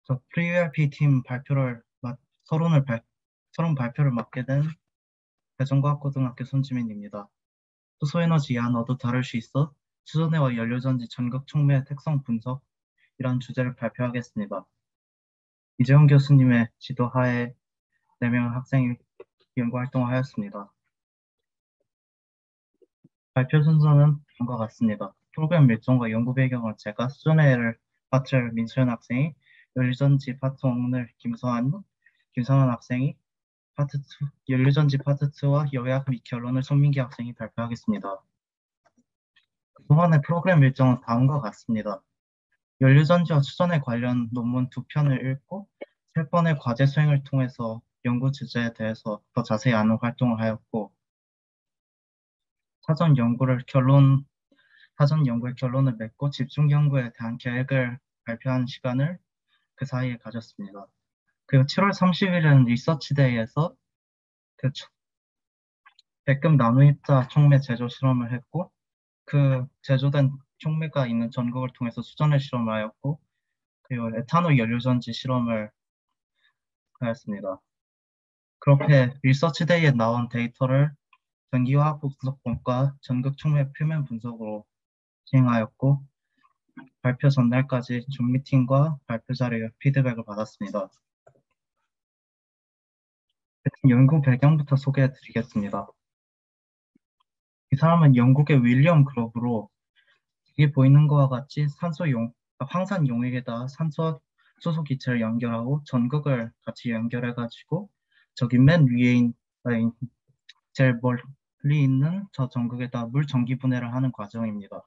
저 프리URP 팀 서론을 서론 발표를 맡게 된 대전과학고등학교 손지민입니다. 수소에너지 야너도 다룰 수 있어 수소내와 연료전지 전극 촉매의 특성 분석이란 주제를 발표하겠습니다. 이재훈 교수님의 지도하에 4명의 학생이 연구활동을 하였습니다. 발표 순서는 다음과 같습니다. 프로그램 일정과 연구 배경은 제가 수소내를 파트를 민수현 학생이, 연료전지 파트 1을 김성환 학생이, 파트 2, 연료전지 파트 2와 요약 및 결론을 손민기 학생이 발표하겠습니다. 그동안의 프로그램 일정은 다음과 같습니다. 연료전지와 수전에 관련 논문 2편을 읽고 3번의 과제 수행을 통해서 연구 주제에 대해서 더 자세히 아는 활동을 하였고, 사전 연구의 결론을 맺고 집중 연구에 대한 계획을 발표하는 시간을 그 사이에 가졌습니다. 그리고 7월 30일은 리서치데이에서 그 백금 나무입자 촉매 제조 실험을 했고, 그 제조된 촉매가 있는 전극을 통해서 수전을 실험하였고, 그리고 에탄올 연료전지 실험을 하였습니다. 그렇게 리서치데이에 나온 데이터를 전기화학 분석본과 전극 촉매 표면 분석으로 진행하였고, 발표 전날까지 줌 미팅과 발표 자료 피드백을 받았습니다. 연구 배경부터 소개해 드리겠습니다. 이 사람은 영국의 윌리엄 그로브로 여기 보이는 것과 같이 황산 용액에다 산소 수소 기체를 연결하고 전극을 같이 연결해가지고 저기 맨 위에 제일 멀리 있는 저 전극에다 물 전기 분해를 하는 과정입니다.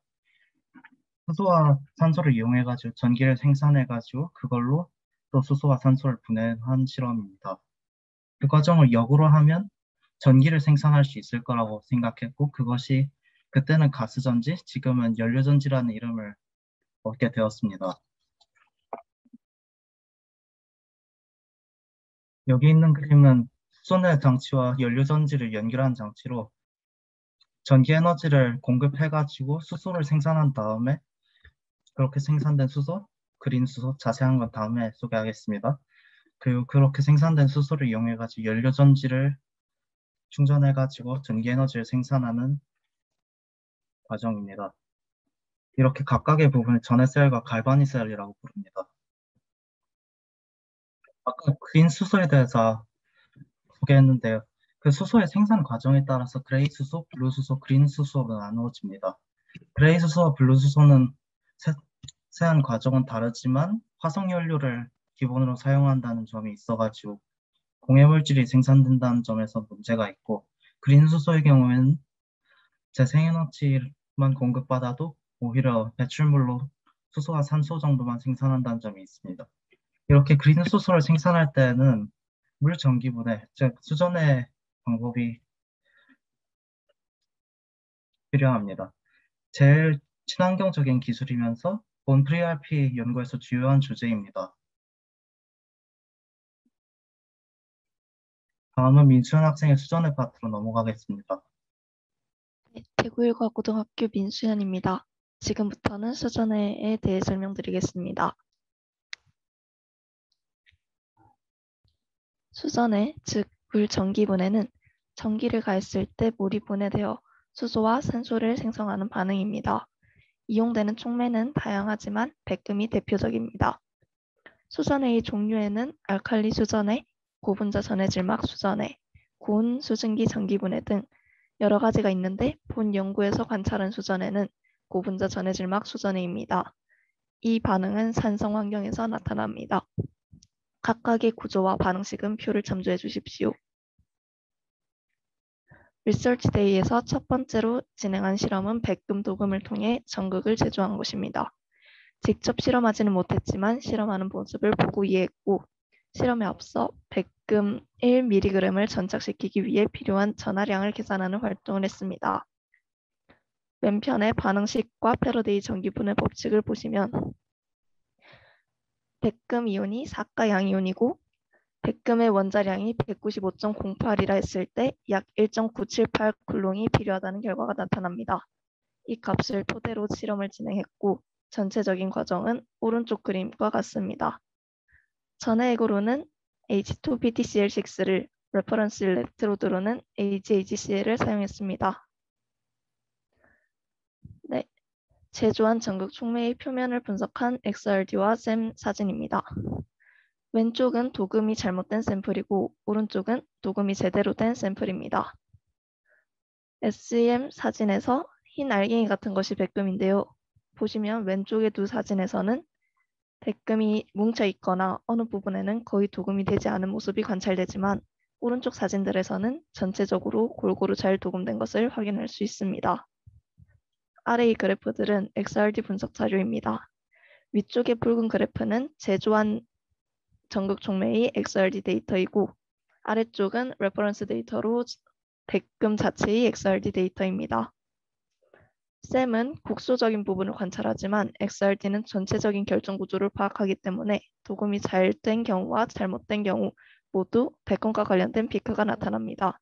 수소와 산소를 이용해가지고 전기를 생산해가지고 그걸로 또 수소와 산소를 분해한 실험입니다. 그 과정을 역으로 하면 전기를 생산할 수 있을 거라고 생각했고, 그것이 그때는 가스전지, 지금은 연료전지라는 이름을 얻게 되었습니다. 여기 있는 그림은 수소내 장치와 연료전지를 연결한 장치로 전기 에너지를 공급해가지고 수소를 생산한 다음에 그렇게 생산된 수소, 그린 수소, 자세한 건 다음에 소개하겠습니다. 그리고 그렇게 생산된 수소를 이용해가지고 연료전지를 충전해가지고 전기 에너지를 생산하는 과정입니다. 이렇게 각각의 부분을 전해셀과 갈바니셀이라고 부릅니다. 아까 그린 수소에 대해서 소개했는데요. 그 수소의 생산 과정에 따라서 그레이 수소, 블루 수소, 그린 수소로 나누어집니다. 그레이 수소와 블루 수소는 세안 과정은 다르지만 화석 연료를 기본으로 사용한다는 점이 있어가지고 공해물질이 생산된다는 점에서 문제가 있고, 그린 수소의 경우에는 재생에너지만 공급받아도 오히려 배출물로 수소와 산소 정도만 생산한다는 점이 있습니다. 이렇게 그린 수소를 생산할 때는 물 전기분해, 즉 수전의 방법이 필요합니다. 제일 친환경적인 기술이면서 본 프리RP 연구에서 주요한 주제입니다. 다음은 민수현 학생의 수전의 파트로 넘어가겠습니다. 네, 대구일과고등학교 민수현입니다. 지금부터는 수전해에 대해 설명드리겠습니다. 수전해, 즉 물 전기 분해는 전기를 가했을 때 물이 분해되어 수소와 산소를 생성하는 반응입니다. 이용되는 촉매는 다양하지만 백금이 대표적입니다. 수전해의 종류에는 알칼리 수전해, 고분자 전해질막 수전해, 고온 수증기 전기 분해 등 여러 가지가 있는데 본 연구에서 관찰한 수전해는 고분자 전해질막 수전해입니다. 이 반응은 산성 환경에서 나타납니다. 각각의 구조와 반응식은 표를 참조해 주십시오. 리서치데이에서 첫 번째로 진행한 실험은 백금 도금을 통해 전극을 제조한 것입니다. 직접 실험하지는 못했지만 실험하는 모습을 보고 이해했고, 실험에 앞서 백금 1mg을 전착시키기 위해 필요한 전하량을 계산하는 활동을 했습니다. 왼편의 반응식과 패러데이 전기분해 법칙을 보시면 백금 이온이 4가 양이온이고 백금의 원자량이 195.08이라 했을 때 약 1.978 쿨롱이 필요하다는 결과가 나타납니다. 이 값을 토대로 실험을 진행했고 전체적인 과정은 오른쪽 그림과 같습니다. 전해액으로는 H2BTCl6를, 레퍼런스 일렉트로드로는 AgAgCl을 사용했습니다. 네, 제조한 전극 촉매의 표면을 분석한 XRD와 SEM 사진입니다. 왼쪽은 도금이 잘못된 샘플이고 오른쪽은 도금이 제대로 된 샘플입니다. SEM 사진에서 흰 알갱이 같은 것이 백금인데요. 보시면 왼쪽의 두 사진에서는 백금이 뭉쳐 있거나 어느 부분에는 거의 도금이 되지 않은 모습이 관찰되지만 오른쪽 사진들에서는 전체적으로 골고루 잘 도금된 것을 확인할 수 있습니다. 아래의 그래프들은 XRD 분석 자료입니다. 위쪽의 붉은 그래프는 제조한 전극 촉매의 XRD 데이터이고 아래쪽은 레퍼런스 데이터로 백금 자체의 XRD 데이터입니다. SEM은 국소적인 부분을 관찰하지만 XRD는 전체적인 결정 구조를 파악하기 때문에 도금이 잘 된 경우와 잘못된 경우 모두 백금과 관련된 피크가 나타납니다.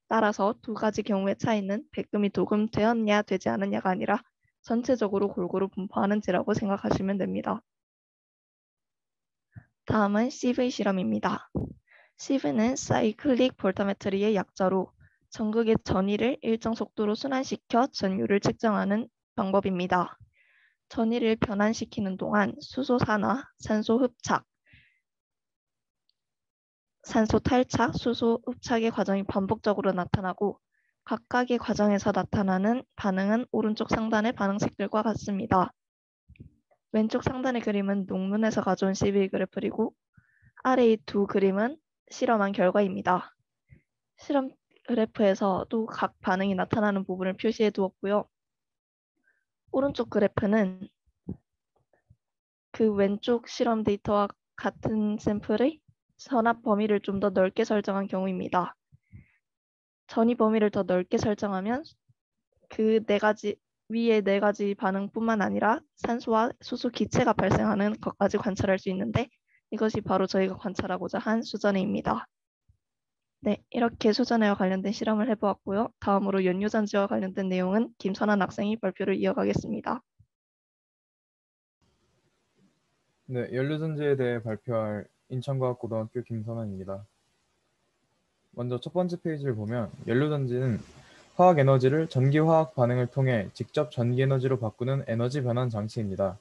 따라서 두 가지 경우의 차이는 백금이 도금되었냐 되지 않았냐가 아니라 전체적으로 골고루 분포하는지라고 생각하시면 됩니다. 다음은 CV 실험입니다. CV는 사이클릭 볼타메트리의 약자로 전극의 전위를 일정 속도로 순환시켜 전율을 측정하는 방법입니다. 전위를 변환시키는 동안 수소 산화, 산소 흡착, 산소 탈착, 수소 흡착의 과정이 반복적으로 나타나고 각각의 과정에서 나타나는 반응은 오른쪽 상단의 반응식들과 같습니다. 왼쪽 상단의 그림은 논문에서 가져온 CV 그래프이고 아래의 두 그림은 실험한 결과입니다. 실험 그래프에서도 각 반응이 나타나는 부분을 표시해 두었고요. 오른쪽 그래프는 그 왼쪽 실험 데이터와 같은 샘플의 선압 범위를 좀 더 넓게 설정한 경우입니다. 전위 범위를 더 넓게 설정하면 그 위에 네 가지 반응뿐만 아니라 산소와 수소 기체가 발생하는 것까지 관찰할 수 있는데 이것이 바로 저희가 관찰하고자 한 수전해입니다. 네, 이렇게 수전해와 관련된 실험을 해보았고요. 다음으로 연료전지와 관련된 내용은 김선한 학생이 발표를 이어가겠습니다. 네, 연료전지에 대해 발표할 인천과학고등학교 김선환입니다. 먼저 첫 번째 페이지를 보면 연료전지는 화학에너지를 전기화학 반응을 통해 직접 전기에너지로 바꾸는 에너지 변환 장치입니다.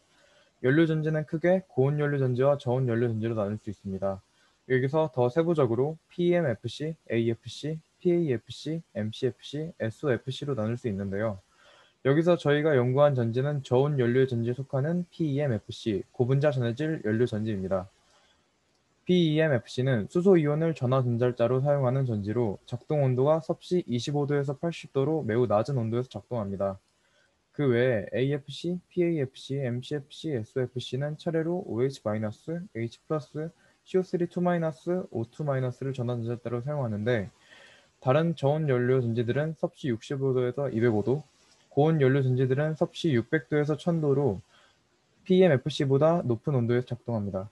연료전지는 크게 고온연료전지와 저온연료전지로 나눌 수 있습니다. 여기서 더 세부적으로 PEMFC, AFC, PAFC, MCFC, SOFC로 나눌 수 있는데요. 여기서 저희가 연구한 전지는 저온연료전지에 속하는 PEMFC, 고분자 전해질 연료전지입니다. PEMFC는 수소이온을 전화전달자로 사용하는 전지로 작동 온도가 섭씨 25도에서 80도로 매우 낮은 온도에서 작동합니다. 그 외에 AFC, PAFC, MCFC, SOFC는 차례로 OH-, H+, CO3, O2-를 전화전달자로 사용하는데 다른 저온연료 전지들은 섭씨 65도에서 205도, 고온연료 전지들은 섭씨 600도에서 1000도로 PEMFC보다 높은 온도에서 작동합니다.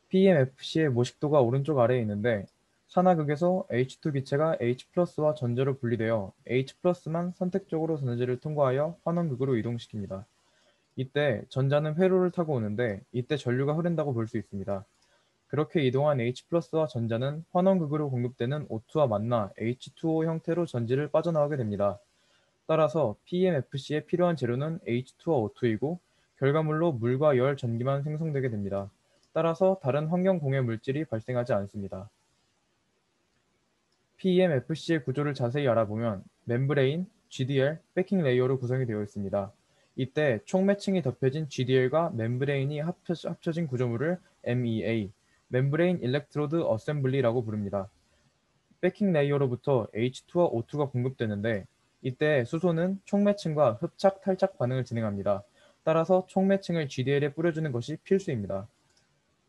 PEMFC의 모식도가 오른쪽 아래에 있는데 산화극에서 H2 기체가 H+와 전자로 분리되어 H+만 선택적으로 전해질을 통과하여 환원극으로 이동시킵니다. 이때 전자는 회로를 타고 오는데 이때 전류가 흐른다고 볼 수 있습니다. 그렇게 이동한 H+와 전자는 환원극으로 공급되는 O2와 만나 H2O 형태로 전지를 빠져나오게 됩니다. 따라서 PEMFC에 필요한 재료는 H2와 O2이고 결과물로 물과 열, 전기만 생성되게 됩니다. 따라서 다른 환경 공해 물질이 발생하지 않습니다. PEMFC의 구조를 자세히 알아보면 멤브레인, GDL, 배킹 레이어로 구성이 되어 있습니다. 이때 촉매층이 덮여진 GDL과 멤브레인이 합쳐진 구조물을 MEA, 멤브레인 일렉트로드 어셈블리라고 부릅니다. 배킹 레이어로부터 H2와 O2가 공급되는데 이때 수소는 촉매층과 흡착, 탈착 반응을 진행합니다. 따라서 촉매층을 GDL에 뿌려주는 것이 필수입니다.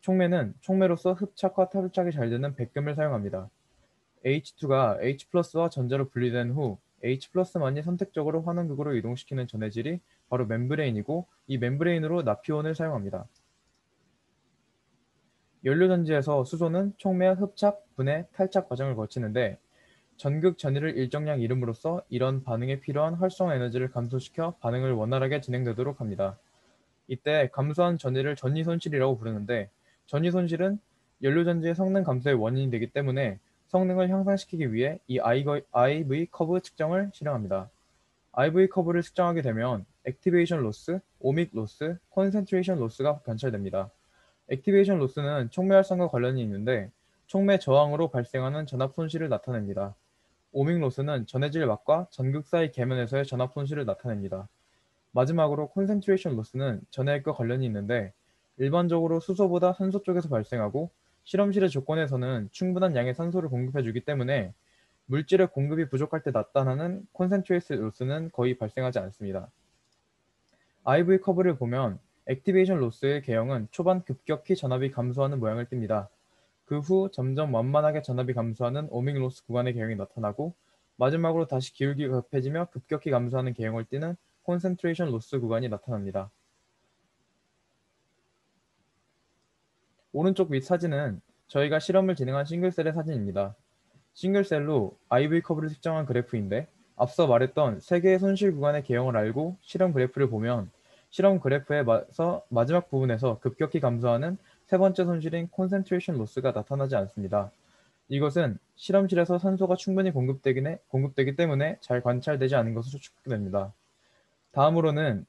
촉매는 촉매로서 흡착과 탈착이 잘 되는 백금을 사용합니다. H2가 H+와 전자로 분리된 후 H+만이 선택적으로 환원극으로 이동시키는 전해질이 바로 멤브레인이고 이 멤브레인으로 나피온을 사용합니다. 연료전지에서 수소는 촉매, 흡착, 분해, 탈착 과정을 거치는데 전극 전위를 일정량 잃음으로써 이런 반응에 필요한 활성화 에너지를 감소시켜 반응을 원활하게 진행되도록 합니다. 이때 감소한 전위를 전위 손실이라고 부르는데 전위 손실은 연료전지의 성능 감소의 원인이 되기 때문에 성능을 향상시키기 위해 이 IV 커브 측정을 실행합니다. IV 커브를 측정하게 되면 액티베이션 로스, 오믹 로스, 콘센트레이션 로스가 관찰됩니다. 액티베이션 로스는 촉매 활성과 관련이 있는데 촉매 저항으로 발생하는 전압 손실을 나타냅니다. 오믹 로스는 전해질 막과 전극 사이 계면에서의 전압 손실을 나타냅니다. 마지막으로 콘센트레이션 로스는 전해액과 관련이 있는데 일반적으로 수소보다 산소 쪽에서 발생하고 실험실의 조건에서는 충분한 양의 산소를 공급해주기 때문에 물질의 공급이 부족할 때 나타나는 콘센트레이션 로스는 거의 발생하지 않습니다. IV 커브를 보면 액티베이션 로스의 개형은 초반 급격히 전압이 감소하는 모양을 띱니다. 그 후 점점 완만하게 전압이 감소하는 오믹 로스 구간의 개형이 나타나고 마지막으로 다시 기울기가 급해지며 급격히 감소하는 개형을 띠는 콘센트레이션 로스 구간이 나타납니다. 오른쪽 윗 사진은 저희가 실험을 진행한 싱글셀의 사진입니다. 싱글셀로 IV 커브를 측정한 그래프인데 앞서 말했던 세 개의 손실 구간의 개형을 알고 실험 그래프를 보면 실험 그래프에서 마지막 부분에서 급격히 감소하는 세 번째 손실인 콘센트레이션 로스가 나타나지 않습니다. 이것은 실험실에서 산소가 충분히 공급되기 때문에 잘 관찰되지 않은 것으로 추측됩니다. 다음으로는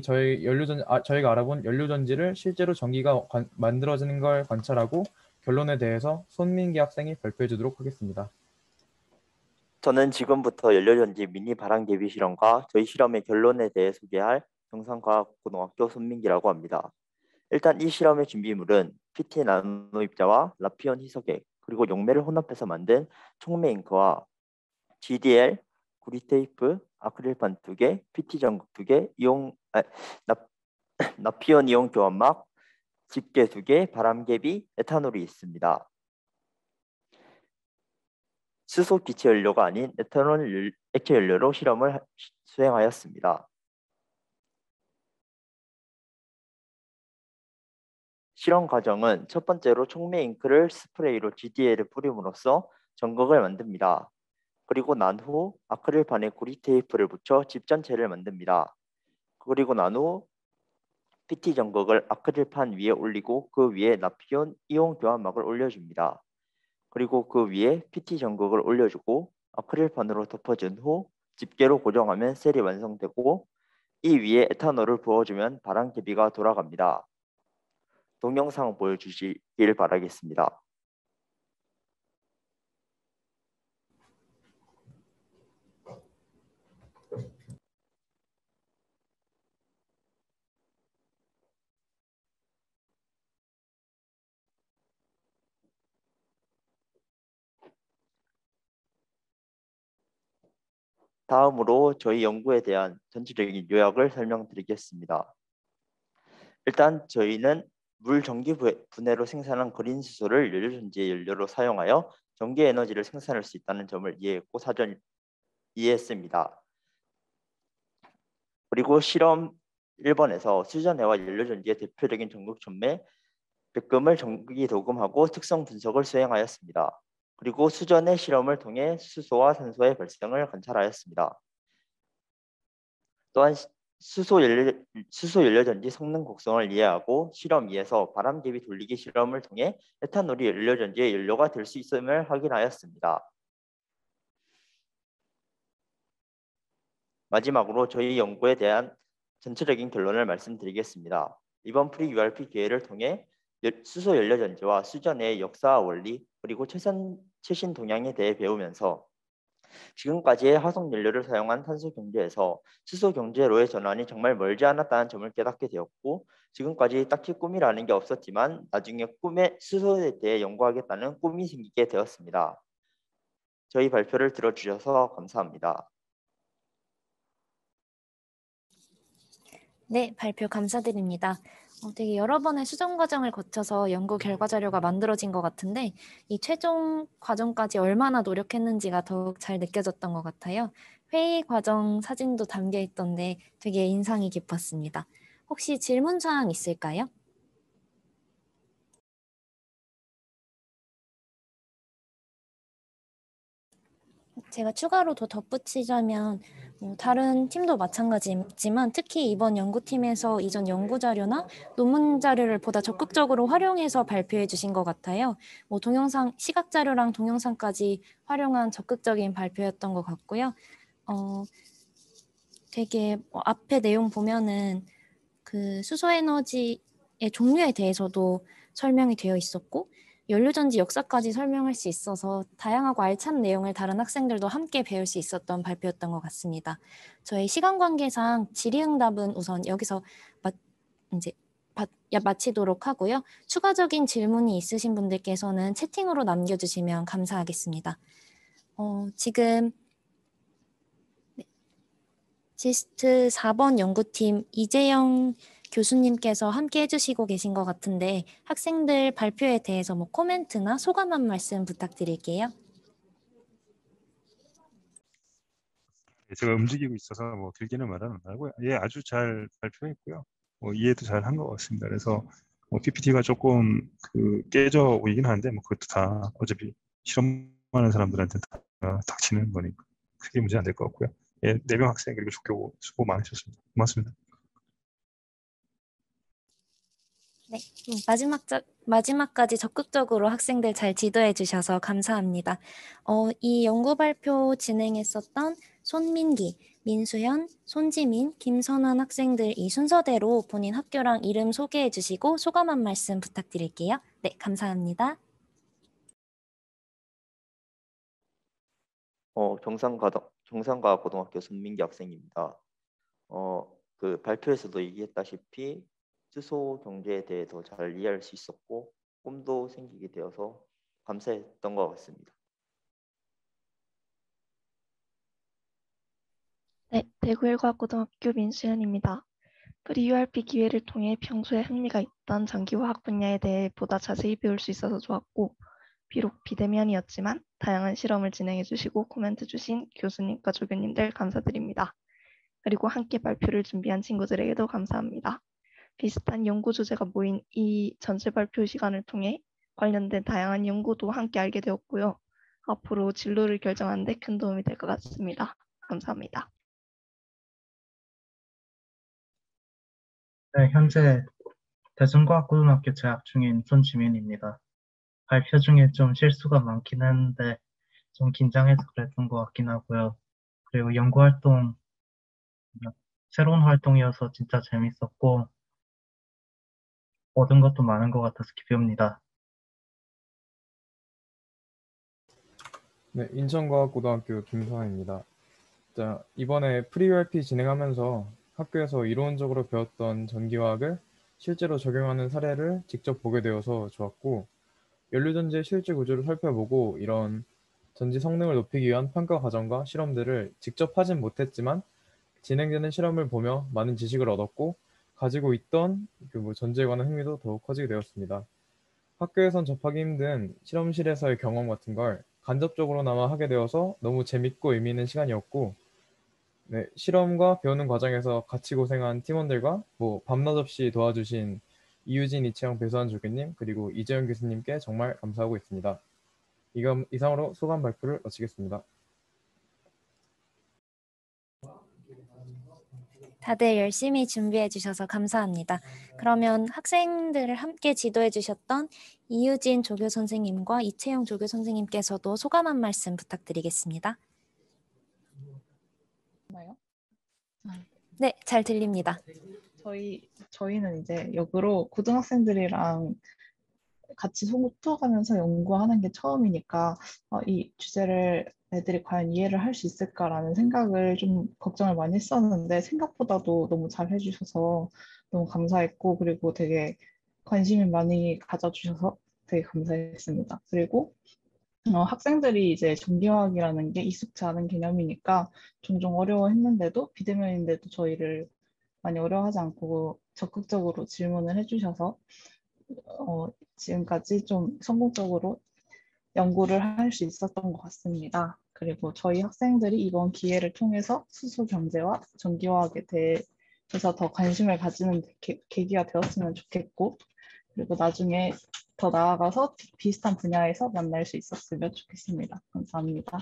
저희가 알아본 연료전지를 실제로 전기가 만들어지는 걸 관찰하고 결론에 대해서 손민기 학생이 발표해 주도록 하겠습니다. 저는 지금부터 연료전지 미니 바람개비 실험과 저희 실험의 결론에 대해 소개할 경상과학고등학교 손민기라고 합니다. 일단 이 실험의 준비물은 PT 나노 입자와 라피온 희석액 그리고 용매를 혼합해서 만든 촉매 잉크와 GDL, 구리 테이프, 아크릴판 2개, PT 전극 2개, 나피온 이온 교환막, 집게 2개, 바람개비, 에탄올이 있습니다. 수소 기체 연료가 아닌 에탄올 액체 연료로 실험을 수행하였습니다. 실험 과정은 첫 번째로 촉매 잉크를 스프레이로 GDL을 뿌림으로써 전극을 만듭니다. 그리고 난 후 아크릴판에 구리 테이프를 붙여 집 전체를 만듭니다. 그리고 난 후 PT 전극을 아크릴판 위에 올리고 그 위에 나피온 이온 교환막을 올려줍니다. 그리고 그 위에 PT 전극을 올려주고 아크릴판으로 덮어준 후 집게로 고정하면 셀이 완성되고 이 위에 에탄올을 부어주면 바람개비가 돌아갑니다. 동영상 보여주시길 바라겠습니다. 다음으로 저희 연구에 대한 전체적인 요약을 설명드리겠습니다. 일단 저희는 물 전기 분해로 생산한 그린 수소를 연료전지의 연료로 사용하여 전기 에너지를 생산할 수 있다는 점을 이해했고 사전 이해했습니다. 그리고 실험 1번에서 수전해와 연료전지의 대표적인 전극 촉매, 백금을 전기 도금하고 특성 분석을 수행하였습니다. 그리고 수전의 실험을 통해 수소와 산소의 발생을 관찰하였습니다. 또한 수소 연료전지 성능 곡선을 이해하고 실험 2에서 바람개비 돌리기 실험을 통해 에탄올이 연료전지의 연료가 될 수 있음을 확인하였습니다. 마지막으로 저희 연구에 대한 전체적인 결론을 말씀드리겠습니다. 이번 프리-URP 기회를 통해 수소 연료전지와 수전의 역사와 원리 그리고 최신 동향에 대해 배우면서 지금까지의 화석 연료를 사용한 탄소 경제에서 수소 경제로의 전환이 정말 멀지 않았다는 점을 깨닫게 되었고 지금까지 딱히 꿈이라는 게 없었지만 나중에 꿈에 수소에 대해 연구하겠다는 꿈이 생기게 되었습니다. 저희 발표를 들어주셔서 감사합니다. 네, 발표 감사드립니다. 되게 여러 번의 수정 과정을 거쳐서 연구 결과 자료가 만들어진 것 같은데 이 최종 과정까지 얼마나 노력했는지가 더욱 잘 느껴졌던 것 같아요. 회의 과정 사진도 담겨 있던데 되게 인상이 깊었습니다. 혹시 질문 사항 있을까요? 제가 추가로 더 덧붙이자면 다른 팀도 마찬가지지만 특히 이번 연구팀에서 이전 연구 자료나 논문 자료를 보다 적극적으로 활용해서 발표해 주신 것 같아요. 동영상, 시각 자료랑 동영상까지 활용한 적극적인 발표였던 것 같고요. 되게 앞에 내용 보면은 그 수소에너지의 종류에 대해서도 설명이 되어 있었고 연료전지 역사까지 설명할 수 있어서 다양하고 알찬 내용을 다른 학생들도 함께 배울 수 있었던 발표였던 것 같습니다. 저희 시간 관계상 질의응답은 우선 여기서 마치도록 하고요. 추가적인 질문이 있으신 분들께서는 채팅으로 남겨주시면 감사하겠습니다. 지금 지스트 4번 연구팀 이재영 교수님께서 함께 해주시고 계신 것 같은데 학생들 발표에 대해서 코멘트나 소감 한 말씀 부탁드릴게요. 제가 움직이고 있어서 길게는 말은 안 하고요. 예, 아주 잘 발표했고요. 이해도 잘 한 것 같습니다. 그래서 PPT가 조금 깨져 보이긴 하는데 그것도 다 어차피 실험하는 사람들한테 다 닥치는 거니까 크게 문제 안 될 것 같고요. 예, 4명 학생 그리고 조교 수고 많으셨습니다. 고맙습니다. 네, 마지막까지 적극적으로 학생들 잘 지도해 주셔서 감사합니다. 이 연구 발표 진행했었던 손민기, 민수현, 손지민, 김선환 학생들 이 순서대로 본인 학교랑 이름 소개해 주시고 소감 한 말씀 부탁드릴게요. 네, 감사합니다. 경상과고등학교 손민기 학생입니다. 발표에서도 얘기했다시피 수소 경제에 대해서 잘 이해할 수 있었고 꿈도 생기게 되어서 감사했던 것 같습니다. 네, 대구일과고등학교 민수현입니다. 프리-URP 기회를 통해 평소에 흥미가 있던 전기화학 분야에 대해 보다 자세히 배울 수 있어서 좋았고 비록 비대면이었지만 다양한 실험을 진행해 주시고 코멘트 주신 교수님과 조교님들 감사드립니다. 그리고 함께 발표를 준비한 친구들에게도 감사합니다. 비슷한 연구 주제가 모인 이 전체 발표 시간을 통해 관련된 다양한 연구도 함께 알게 되었고요. 앞으로 진로를 결정하는 데 큰 도움이 될 것 같습니다. 감사합니다. 네, 현재 대전과학고등학교 재학 중인 손지민입니다. 발표 중에 좀 실수가 많긴 했는데 좀 긴장해서 그랬던 것 같긴 하고요. 그리고 연구활동, 새로운 활동이어서 진짜 재밌었고 얻은 것도 많은 것 같아서 기쁩니다. 네, 인천과학고등학교 김선환입니다. 자, 이번에 프리-URP 진행하면서 학교에서 이론적으로 배웠던 전기화학을 실제로 적용하는 사례를 직접 보게 되어서 좋았고 연료전지의 실제 구조를 살펴보고 이런 전지 성능을 높이기 위한 평가 과정과 실험들을 직접 하진 못했지만 진행되는 실험을 보며 많은 지식을 얻었고 가지고 있던 전지에 관한 흥미도 더욱 커지게 되었습니다. 학교에선 접하기 힘든 실험실에서의 경험 같은 걸 간접적으로나마 하게 되어서 너무 재밌고 의미 있는 시간이었고 네, 실험과 배우는 과정에서 같이 고생한 팀원들과 밤낮 없이 도와주신 이유진, 이채영, 배수환 조교님 그리고 이재영 교수님께 정말 감사하고 있습니다. 이상으로 소감 발표를 마치겠습니다. 다들 열심히 준비해 주셔서 감사합니다. 그러면 학생들을 함께 지도해 주셨던 이유진 조교 선생님과 이채영 조교 선생님께서도 소감 한 말씀 부탁드리겠습니다. 네, 잘 들립니다. 저희는 이제 역으로 고등학생들이랑 같이 소통하면서 연구하는 게 처음이니까 이 주제를 애들이 과연 이해를 할 수 있을까라는 생각을 좀 걱정을 많이 했었는데 생각보다도 너무 잘 해주셔서 너무 감사했고 그리고 되게 관심을 많이 가져주셔서 되게 감사했습니다. 그리고 학생들이 이제 전기화학이라는 게 익숙지 않은 개념이니까 종종 어려워했는데도 비대면인데도 저희를 많이 어려워하지 않고 적극적으로 질문을 해주셔서 지금까지 좀 성공적으로 연구를 할 수 있었던 것 같습니다. 그리고 저희 학생들이 이번 기회를 통해서 수소 경제와 전기화학에 대해서 더 관심을 가지는 계기가 되었으면 좋겠고 그리고 나중에 더 나아가서 비슷한 분야에서 만날 수 있었으면 좋겠습니다. 감사합니다.